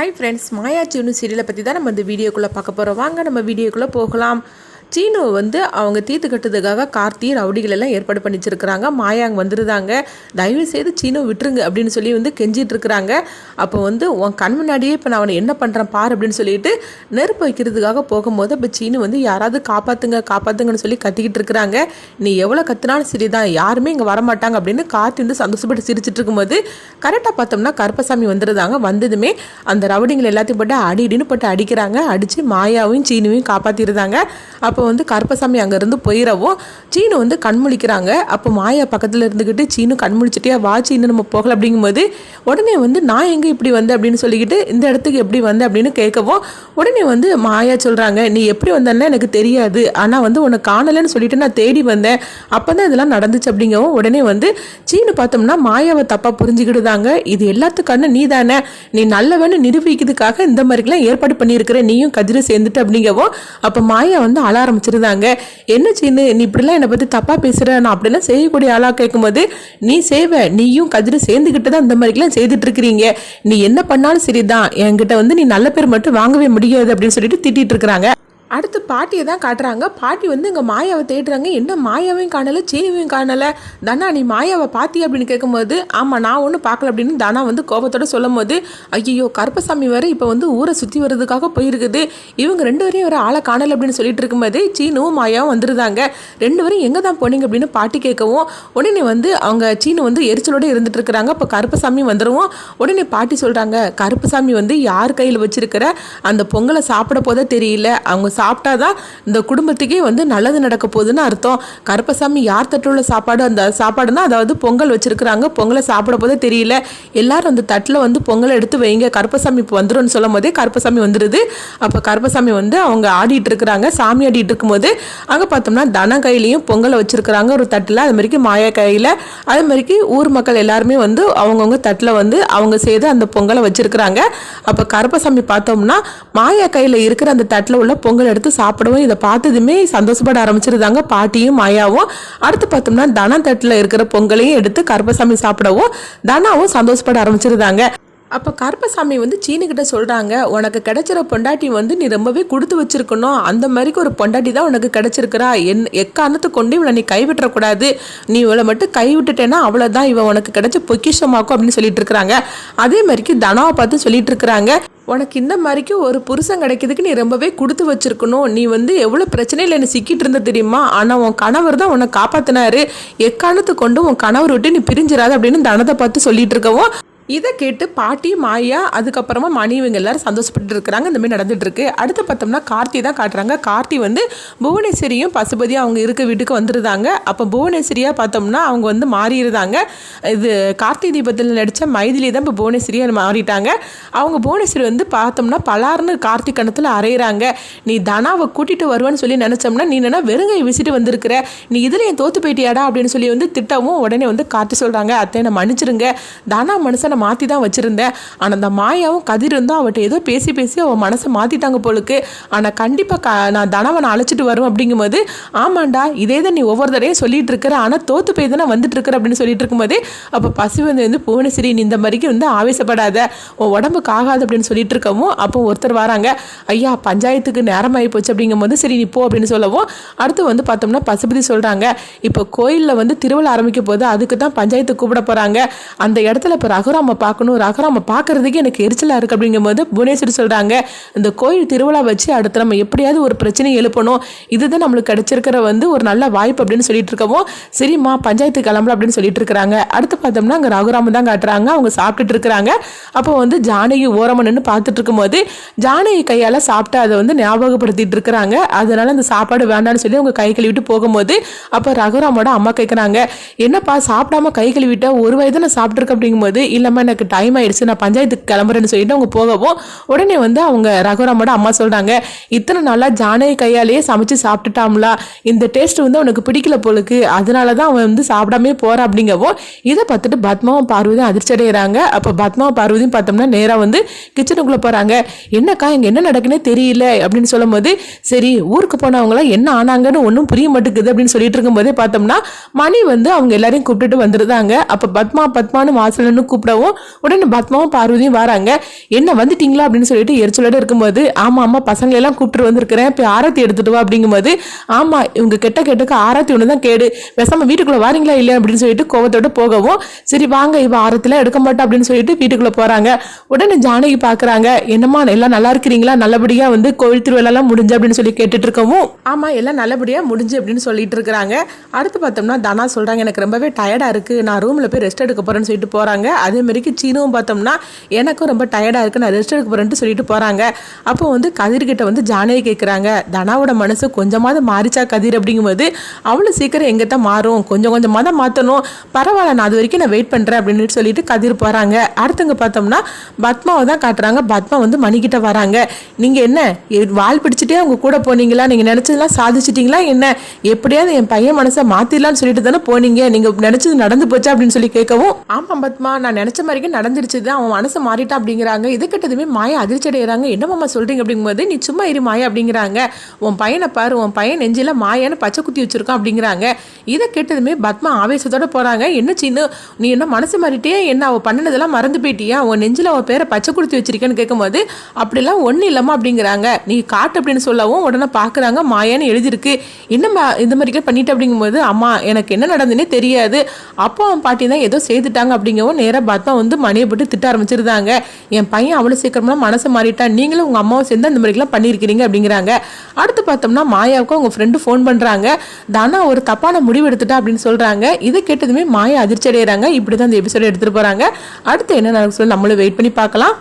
Hi friends, மாயா சீனு சீரியலை பற்றி தான் நம்ம இந்த வீடியோக்குள்ளே பார்க்க போகிறோம். வாங்க நம்ம வீடியோக்குள்ளே போகலாம். சீனு அவங்க தீர்த்து கட்டுறதுக்காக கார்த்தி ரவுடிகள் எல்லாம் ஏற்பாடு பண்ணி வச்சிருக்கிறாங்க. மாயா அங்கே வந்துருந்தாங்க. தயவு செய்து சீனு விட்டுருங்க அப்படின்னு சொல்லி கெஞ்சிட்டு இருக்கிறாங்க. அப்போ உன் கண் முன்னாடியே இப்போ நான் அவனை என்ன பண்ணுறேன் பார் அப்படின்னு சொல்லிட்டு நெருப்பு வைக்கிறதுக்காக போகும்போது இப்போ சீனு யாராவது காப்பாற்றுங்கன்னு சொல்லி கத்திக்கிட்டு இருக்கிறாங்க. நீ எவ்வளோ கத்தினாலும் சரிதான், யாருமே இங்கே வரமாட்டாங்க அப்படின்னு கார்த்தி சந்தோஷப்பட்டு சிரிச்சிட்டு இருக்கும்போது கரெக்டாக பார்த்தோம்னா கருப்பசாமி வந்துருந்தாங்க. வந்ததுமே அந்த ரவுடிங்கள் எல்லாத்தையும் போட்டு அடின்னு போட்டு அடிக்கிறாங்க. அடித்து மாயாவையும் சீனுவையும் காப்பாற்றிருந்தாங்க. அப்போ கருப்பசாமி அங்கேருந்து போயிடவும் சீனு கண்முழிக்கிறாங்க. அப்போ மாயா பக்கத்தில் இருந்துக்கிட்டு சீனு கண்முழிச்சிட்டே வா சீனு நம்ம போகல அப்படிங்கும்போது உடனே நான் எங்கே இப்படி வந்தேன் அப்படின்னு சொல்லிக்கிட்டு இந்த இடத்துக்கு எப்படி வந்தேன் அப்படின்னு கேட்கவும் உடனே மாயா சொல்கிறாங்க, நீ எப்படி வந்தேன்னா எனக்கு தெரியாது, ஆனால் உன்னை காணலைன்னு சொல்லிட்டு நான் தேடி வந்தேன், அப்போ தான் இதெல்லாம் நடந்துச்சு அப்படிங்கவும் உடனே சீனு பார்த்தோம்னா மாயாவை தப்பாக புரிஞ்சுக்கிட்டுதாங்க. இது எல்லாத்துக்கான நீ தானே, நீ நல்லவன்னு நிரூபிக்கிறதுக்காக இந்த மாதிரிலாம் ஏற்பாடு பண்ணியிருக்கிற, நீயும் கதிரை சேர்ந்துட்டு அப்படிங்கவும் அப்போ மாயா அழ ஆரம்பிச்சிருந்தாங்க. என்ன சீனு நீ இப்படிலாம் என்னை பற்றி தப்பாக பேசுகிற, நான் அப்படிலாம் செய்யக்கூடிய ஆளாக கேட்கும்போது நீ செய்வ, நீயும் கதிரை சேர்ந்துக்கிட்டு தான் இந்த மாதிரிலாம் செய்துட்டு இருக்கிறீங்க, நீ என்ன பண்ணாலும் சரிதான், என்கிட்ட நீ நல்ல பேர் மட்டும் வாங்கவே முடியாது அப்படின்னு சொல்லிட்டு திட்டிட்டு இருக்கிறாங்க. அடுத்து பாட்டியை தான் காட்டுறாங்க. பாட்டி இங்கே மாயாவை தேடுறாங்க. என்ன மாயாவையும் காணலை சீனிவையும் காணலை, தனா நீ மாயாவை பாத்தி அப்படின்னு கேட்கும்போது ஆமாம் நான் ஒன்றும் பார்க்கல அப்படின்னு தனா கோபத்தோட சொல்லும் போது ஐயோ கருப்பசாமி வேறு இப்போ ஊரை சுற்றி வர்றதுக்காக போயிருக்குது, இவங்க ரெண்டு வரையும் வேறு ஆளை காணலை அப்படின்னு சொல்லிட்டு இருக்கும்போது சீனுவும் மாயாவும் வந்துருந்தாங்க. ரெண்டு வரையும் எங்கே தான் போனீங்க அப்படின்னு பாட்டி கேட்கவும் உடனே அவங்க சீனு எரிச்சலோடு இருந்துட்டு இருக்கிறாங்க. அப்போ கருப்பசாமி வந்துடுவோம். உடனே பாட்டி சொல்கிறாங்க, கருப்பசாமி யார் கையில் வச்சிருக்கிற அந்த பொங்கலை சாப்பிட போதே தெரியல, அவங்க சாப்பிட்டாதான் இந்த குடும்பத்துக்கே நல்லது நடக்க போகுதுன்னு அர்த்தம். கருப்பசாமி யார் தட்டில் உள்ள சாப்பாடு, அந்த சாப்பாடுனா அதாவது பொங்கல் வச்சிருக்கிறாங்க, பொங்கலை சாப்பிட போதே தெரியல, எல்லாரும் அந்த தட்டில் பொங்கலை எடுத்து வைங்க, கருப்பசாமி இப்போ வந்துடும் சொல்லும் போதே கருப்பசாமி வந்துடுது. அப்போ கருப்பசாமி அவங்க ஆடிட்டு இருக்கிறாங்க. சாமி ஆடிட்டு இருக்கும்போது அங்கே பார்த்தோம்னா தன கையிலையும் பொங்கலை வச்சிருக்கிறாங்க ஒரு தட்டில், அது மாதிரிக்கு மாயா கையில், அது மாதிரிக்கு ஊர் மக்கள் எல்லாருமே அவங்கவுங்க தட்டில் அவங்க செய்து அந்த பொங்கலை வச்சிருக்கிறாங்க. அப்போ கருப்பசாமி பார்த்தோம்னா மாயா கையில் இருக்கிற அந்த தட்டில் உள்ள பொங்கல் எடுத்து சாப்பிடவும் இதை பார்த்ததுமே சந்தோஷப்பட ஆரம்பிச்சிருந்தாங்க பாட்டியும் மாயாவும். அடுத்து பார்த்தோம்னா தன தட்டில் இருக்கிற பொங்கலையும் எடுத்து கருப்பசாமி சாப்பிடவும் தனாவும் சந்தோஷப்பட ஆரம்பிச்சிருந்தாங்க. அப்போ கருப்பசாமி சீனுக்கிட்ட சொல்கிறாங்க, உனக்கு கிடைச்சிற பொண்டாட்டி நீ ரொம்பவே கொடுத்து வச்சிருக்கணும், அந்த மாதிரிக்கு ஒரு பொண்டாட்டி தான் உனக்கு கிடைச்சிருக்கிறா, எக்காரணத்தை கொண்டு இவளை நீ கைவிட்டக்கூடாது, நீ இவளை மட்டும் கைவிட்டுட்டேன்னா அவ்வளோதான், இவன் உனக்கு கிடைச்ச பொக்கிஷமாக்கும் அப்படின்னு சொல்லிட்டு இருக்கிறாங்க. அதே மாதிரிக்கு தனாவை பார்த்து சொல்லிட்டு இருக்கிறாங்க, உனக்கு இந்த மாதிரிக்கு ஒரு புருஷன் கிடைக்கிறதுக்கு நீ ரொம்பவே கொடுத்து வச்சிருக்கணும், நீ எவ்வளோ பிரச்சனையில் என்ன சிக்கிட்டு இருந்த தெரியுமா, ஆனால் உன் கணவர் தான் உன்னை காப்பாற்றினாரு, எக்காரணத்தை கொண்டு உன் கணவர் விட்டு நீ பிரிஞ்சிடாது அப்படின்னு தனத்தை பார்த்து சொல்லிட்டு இருக்கவும் இதை கேட்டு பாட்டி மாயா அதுக்கப்புறமா மணி இவங்க எல்லாரும் சந்தோஷப்பட்டு இருக்கிறாங்க. இந்த மாதிரி நடந்துட்டு இருக்கு. அடுத்து பார்த்தோம்னா கார்த்தி தான் காட்டுறாங்க. கார்த்தி புவனேஸ்வரியும் பசுபதியும் அவங்க இருக்க வீட்டுக்கு வந்துருந்தாங்க. அப்போ புவனேஸ்வரியாக பார்த்தோம்னா அவங்க மாறிடுறாங்க. இது கார்த்தி தீபத்தில் நடித்த மைதிலி தான் இப்போ புவனேஸ்வரியாக மாறிட்டாங்க. அவங்க புவனேஸ்வரி பார்த்தோம்னா பலார்னு கார்த்தி கணத்தில் அரைகிறாங்க. நீ தனாவை கூட்டிகிட்டு வருவான்னு சொல்லி நினச்சோம்னா நீ என்னன்னா வெறுங்கை வீசிட்டு வந்திருக்கிற, நீ இதில் என் தோத்து போயிட்டியாடா அப்படின்னு சொல்லி திட்டவும் உடனே கார்த்தி சொல்கிறாங்க, அத்தை நான் மன்னிச்சிருங்க, தனா மனசை நான் மாற்றி தான் வச்சுருந்தேன், ஆனால் அந்த மாயாவும் கதிர் அவட்ட ஏதோ பேசி அவன் மனசை மாற்றிட்டாங்க போலுக்கு, ஆனால் கண்டிப்பாக நான் தனவனை அழைச்சிட்டு வரும் அப்படிங்கும்போது ஆமாண்டா இதே தான் நீ ஒவ்வொரு தடையும் சொல்லிட்டு இருக்கிற, ஆனால் தோத்து போய் தானே வந்துட்டு இருக்கிற அப்படின்னு சொல்லிட்டு இருக்கும்போது அப்போ பசு புவனேஸ்வரி நீ இந்த மாதிரிக்கு ஆவேசப்படாத, உன் உடம்புக்கு ஆகாது அப்படின்னு சொல்லிட்டு இருக்கவும் அப்போ ஒருத்தர் வராங்க, ஐயா பஞ்சாயத்துக்கு நேரமாகி போச்சு அப்படிங்கும்போது சரி நீ போ அப்படின்னு சொல்லவும் அடுத்து பார்த்தோம்னா பசுபதி சொல்கிறாங்க, இப்போ கோயிலில் திருவிழா ஆரம்பிக்க போது அதுக்கு தான் பஞ்சாயத்து கூப்பிட போகிறாங்க, அந்த இடத்துல இப்போ ரகுராம பார்க்கணும், ரகுராம பார்க்கறதுக்கு எனக்கு எரிச்சலாக இருக்குது அப்படிங்கும்போது புவனேஸ்வரி சொல்கிறாங்க, இந்த கோயில் திருவிழா வச்சு அடுத்து நம்ம எப்படியாவது ஒரு பிரச்சனையை எழுப்பணும், இதுதான் நம்மளுக்கு கிடைச்சிருக்கிற ஒரு நல்ல வாய்ப்பு அப்படின்னு சொல்லிட்டு இருக்கவும் சரிம்மா பஞ்சாயத்து கிளம்பல அப்படின்னு சொல்லிட்டு இருக்கிறாங்க. அடுத்து பார்த்தோம்னா அங்கே ரகுராம தான் காட்டுறாங்க. அவங்க சாப்பிட்டுட்டு இருக்கிறாங்க. அப்போ ஜானகி ஓரமாக நின்று பார்த்துட்டு இருக்கும்போது ஜானகி கையால் சாப்பிட்டு அதை ஞாபகப்படுத்திட்டு இருக்கிறாங்க. அதனால அந்த சாப்பாடு வேண்டாம்னு சொல்லி அவங்க கை கழுவிட்டு போகும்போது அப்போ ரகுராமோட அம்மா கேட்குறாங்க, என்னப்பா சாப்பிடாம கை கழுவிட்டா ஒரு வயது நான் சாப்பிட்ருக்கேன் அப்படிங்கும்போது இல்லைம்மா எனக்கு டைம் ஆயிடுச்சு நான் பஞ்சாயத்துக்கு கிளம்புறேன்னு சொல்லிட்டு அவங்க போகவும் உடனே அவங்க ரகுராமோட அம்மா சொல்கிறாங்க, இத்தனை நாளாக ஜானகி கையாலேயே சமைச்சு சாப்பிட்டுட்டாம்ல, இந்த டேஸ்ட் அவனுக்கு பிடிக்கல போலுக்கு, அதனால தான் அவன் சாப்பிடாமே போகிறான் அப்படிங்கவும் இதை பார்த்துட்டு பத்மாவும் பார்வதியும் அதிர்ச்சி அடைகிறாங்க. அப்போ பத்மாவும் பார்வதியும் பார்த்தோம்னா நேராக கிச்சனுக்குள்ளே போகிறாங்க. என்னக்கா இங்கே என்ன நடக்குன்னே தெரியல அப்படின்னு சொல்லும் போது சரி ஊருக்கு போனவங்களாம் என்ன ஆனாங்கன்னு ஒன்றும் புரிய மாட்டேங்குது அப்படின்னு சொல்லிட்டு இருக்கும்போதே பார்த்தோம்னா மணி அவங்க எல்லாரையும் கூப்பிட்டுட்டு வந்துருந்தாங்க. அப்போ பத்மானு வாசலன்னு கூப்பிடவும் சொல்லவும் உடனே பத்மாவும் பார்வதியும் வராங்க. என்ன வந்துட்டீங்களா அப்படின்னு சொல்லிட்டு எரிச்சலோட இருக்கும்போது, ஆமா பசங்களை எல்லாம் கூப்பிட்டு வந்திருக்கிறேன், இப்போ ஆரத்தி எடுத்துட்டு வா அப்படிங்கும்போது, ஆமா இவங்க கெட்டக்கு ஆரத்தி ஒன்று தான் கேடு, பேசாம வீட்டுக்குள்ள வாரீங்களா இல்லையா அப்படின்னு சொல்லிட்டு கோவத்தோட போகவும், சரி வாங்க இவ ஆரத்திலாம் எடுக்க மாட்டா அப்படின்னு சொல்லிட்டு வீட்டுக்குள்ள போறாங்க. உடனே ஜானகி பாக்குறாங்க, என்னம்மா எல்லாம் நல்லா இருக்கிறீங்களா, நல்லபடியா வந்து கோவில் திருவிழாலாம் முடிஞ்சு அப்படின்னு சொல்லி கேட்டுட்டு இருக்கவும், ஆமா எல்லாம் நல்லபடியா முடிஞ்சு அப்படின்னு சொல்லிட்டு இருக்கிறாங்க. அடுத்து பார்த்தோம்னா தனா சொல்றாங்க, எனக்கு ரொம்பவே டயர்டா இருக்கு, நான் ரூம்ல போய் ரெஸ்ட் எடுக்க போறேன்னு சொல்லிட்டு போறாங்க. அதே மாதிரிக்கு சீனுவும் பார்த்தோம்னா எனக்கும் ரொம்ப டயர்டா இருக்கு, நான் ரெஸ்ட் எடுக்க போறேன்ட்டு சொல்லிட்டு போறாங்க. அப்போ வந்து கதிர்கிட்ட வந்து ஜானகி கேட்குறாங்க, தனாவோட மனசு கொஞ்சமாவது மாறிச்சா கதிர் அப்படிங்கும்போது, அவ்வளோ சீக்கிரம் எங்கத்தான் மாறும், கொஞ்சம் கொஞ்சமாக தான் மாற்றணும், பரவாயில்ல நான் அது வரைக்கும் நான் வெயிட் பண்ணுறேன் அப்படின்னு சொல்லிட்டு கதிர் போகிறாங்க. அடுத்தவங்க பார்த்தோம்னா பத்மாவை தான் காட்டுறாங்க. பத்மா வந்து மணிக்கிட்ட வராங்க. நீங்கள் என்ன வால் பிடிச்சிட்டே அவங்க கூட போனீங்களா, நீங்கள் நினச்சதெல்லாம் சாதிச்சிட்டிங்களா என்ன, எப்படியாவது என் பையன் மனசை மாற்றிடலான்னு சொல்லிட்டு தானே போனீங்க, நீங்கள் நினச்சது நடந்து போச்சா அப்படின்னு சொல்லி கேட்கவும், ஆமாம் பத்மா நான் நினச்ச மாதிரிக்கு நடந்துருச்சு தான், அவன் மனசை மாறிட்டான் அப்படிங்கிறாங்க. இது கிட்டதுமே மாயா அதிர்ச்சி அடைகிறாங்க. என்னமாம்மா சொல்கிறீங்க அப்படிங்கும்போது, நீ சும்மா இரு மாயா அப்படிங்கிறாங்க. உன் பையனை பாரு, உன் பையன் நெஞ்சில மாயான்னு பச்சை குத்தி வச்சிருக்கான் அப்படிங்கிறாங்க. இதை கேட்டதுமே பத்மா ஆவேசத்தோட போகிறாங்க. என்ன சீனு நீ என்ன மனசு மாறிட்டே, என்ன அவள் பண்ணினதெல்லாம் மறந்து போயிட்டியா, உன் நெஞ்சில் அவள் பேரை பச்சை குடுத்தி வச்சிருக்கேன்னு கேட்கும்போது, அப்படிலாம் ஒன்றும் இல்லாமல் அப்படிங்கிறாங்க. நீ காட்டு அப்படின்னு சொல்லவும் உடனே பார்க்குறாங்க மாயான்னு எழுதிருக்கு. என்னம்மா இந்த மாதிரிக்கே பண்ணிட்டு அப்படிங்கும்போது, அம்மா எனக்கு என்ன நடந்துன்னே தெரியாது, அப்போ அவன் பாட்டி தான் ஏதோ செய்துட்டாங்க அப்படிங்கவும் நேராக பத்மா வந்து மணியை போட்டு திட்ட ஆரம்பிச்சிருந்தாங்க. என் பையன் அவ்வளோ சீக்கிரமாக மனசை மாறிட்டான், நீங்களும் உங்கள் அம்மாவும் சேர்ந்து அந்த மாதிரிலாம் பண்ணியிருக்கிறீங்க அப்படிங்கிறாங்க. அடுத்து பார்த்தோம்னா மாயாவுக்கு அவங்க ஃப்ரெண்டு ஃபோன் பண்ணுறாங்க. தானா ஒரு தப்பான முடிவு எடுத்துட்டா அப்படின்னு சொல்கிறாங்க. இதை கேட்டதுமே மாயா அதிர்ச்சி அடைகிறாங்க. இப்படி தான் இந்த எபிசோட எடுத்துகிட்டு போகிறாங்க. அடுத்து என்ன நடக்கும் சொல்லி நம்மளும் வெயிட் பண்ணி பார்க்கலாம்.